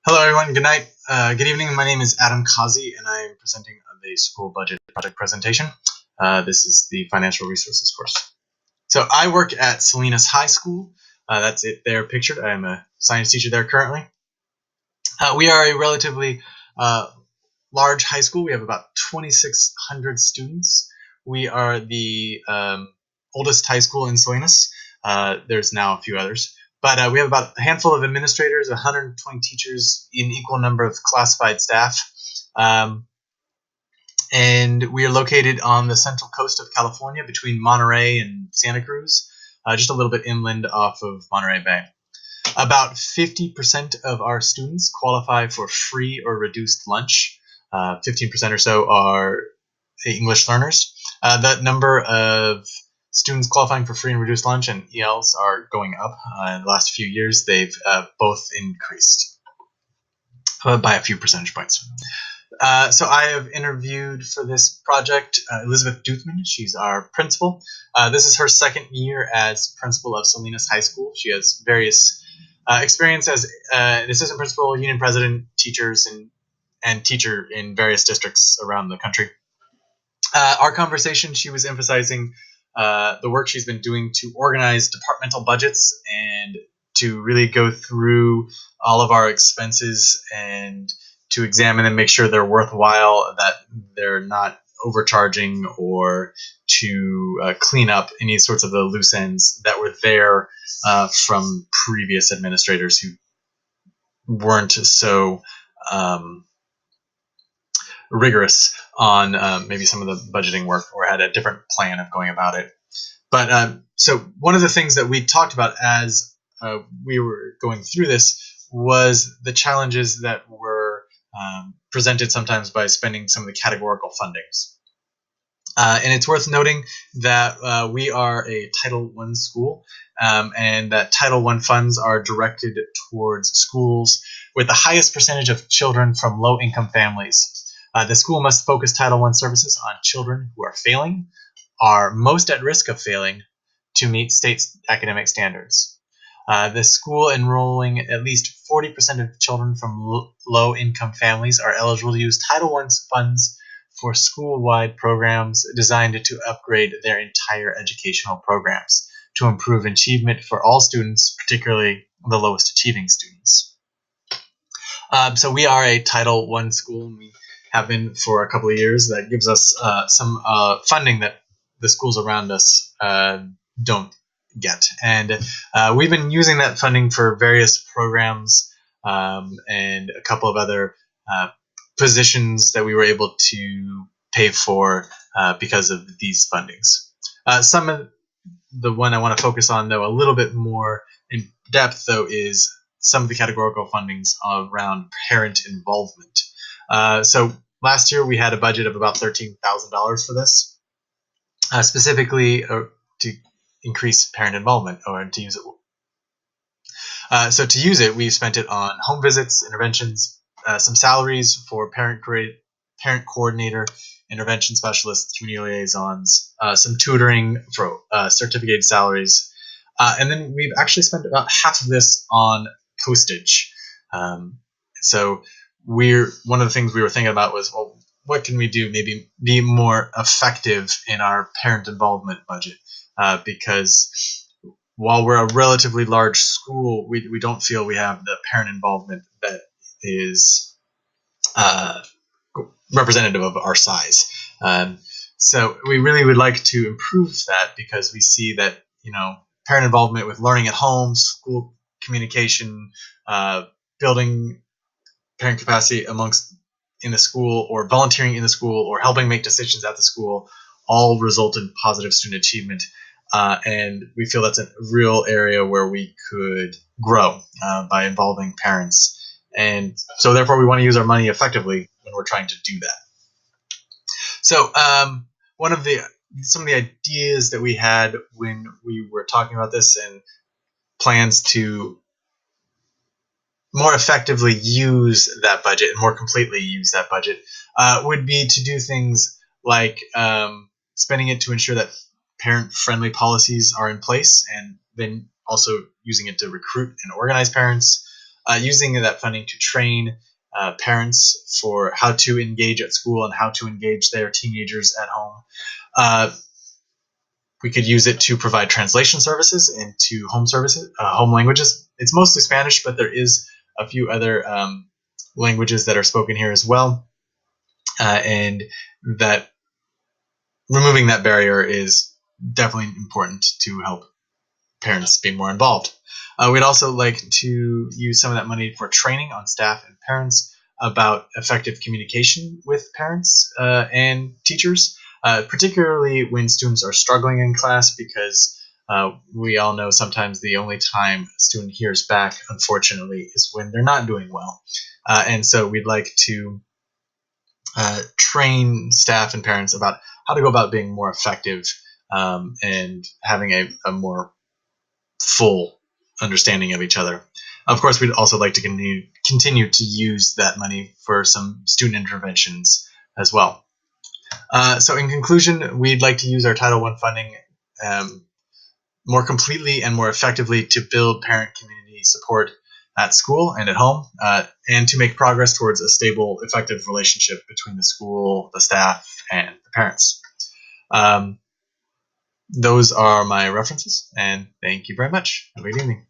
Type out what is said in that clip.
Hello, everyone. Good night. Good evening. My name is Adam Kazi, and I am presenting the school budget project presentation. This is the financial resources course. So I work at Salinas High School. That's it there pictured. I am a science teacher there currently. We are a relatively large high school. We have about 2,600 students. We are the oldest high school in Salinas. There's now a few others. But we have about a handful of administrators, 120 teachers, an equal number of classified staff. And we are located on the central coast of California between Monterey and Santa Cruz, just a little bit inland off of Monterey Bay. About 50% of our students qualify for free or reduced lunch. 15% or so are English learners. That number of students qualifying for free and reduced lunch and ELs are going up. In the last few years, they've both increased by a few percentage points. So I have interviewed for this project Elizabeth Duthman. She's our principal. This is her second year as principal of Salinas High School. She has various experience as an assistant principal, union president, teachers, and teacher in various districts around the country. Our conversation, she was emphasizing the work she's been doing to organize departmental budgets and to really go through all of our expenses and to examine and make sure they're worthwhile, that they're not overcharging, or to clean up any sorts of the loose ends that were there from previous administrators who weren't so rigorous on maybe some of the budgeting work or had a different plan of going about it. But so one of the things that we talked about as we were going through this was the challenges that were presented sometimes by spending some of the categorical fundings. And it's worth noting that we are a Title I school, and that Title I funds are directed towards schools with the highest percentage of children from low-income families. The school must focus Title I services on children who are failing, are most at risk of failing, to meet state academic standards. The school enrolling at least 40% of children from low-income families are eligible to use Title I funds for school-wide programs designed to upgrade their entire educational programs to improve achievement for all students, particularly the lowest achieving students. So we are a Title I school, and we have been for a couple of years. That gives us some funding that the schools around us don't get. And we've been using that funding for various programs and a couple of other positions that we were able to pay for because of these fundings. Some of the one I want to focus on, though, a little bit more in depth, though, is some of the categorical fundings around parent involvement. So last year we had a budget of about $13,000 for this, specifically to increase parent involvement, or to use it. So to use it, we spent it on home visits, interventions, some salaries for parent coordinator, intervention specialists, community liaisons, some tutoring for certificated salaries, and then we've actually spent about half of this on postage. So one of the things we were thinking about was, well, what can we do maybe be more effective in our parent involvement budget? Because while we're a relatively large school, we don't feel we have the parent involvement that is representative of our size. So we really would like to improve that, because we see that, parent involvement with learning at home, school communication, building parent capacity in the school, or volunteering in the school, or helping make decisions at the school, all result in positive student achievement. And we feel that's a real area where we could grow by involving parents. And so therefore we want to use our money effectively when we're trying to do that. So some of the ideas that we had when we were talking about this, and plans to more effectively use that budget and more completely use that budget, would be to do things like spending it to ensure that parent-friendly policies are in place, and then also using it to recruit and organize parents, using that funding to train parents for how to engage at school and how to engage their teenagers at home. We could use it to provide translation services into home languages. It's mostly Spanish, but there is a few other languages that are spoken here as well, and that removing that barrier is definitely important to help parents be more involved. We'd also like to use some of that money for training on staff and parents about effective communication with parents and teachers, particularly when students are struggling in class, because we all know sometimes the only time a student hears back, unfortunately, is when they're not doing well. And so we'd like to train staff and parents about how to go about being more effective and having a more full understanding of each other. Of course, we'd also like to continue to use that money for some student interventions as well. So in conclusion, we'd like to use our Title I funding more completely and more effectively to build parent community support at school and at home, and to make progress towards a stable, effective relationship between the school, the staff, and the parents. Those are my references, and thank you very much. Have a good evening.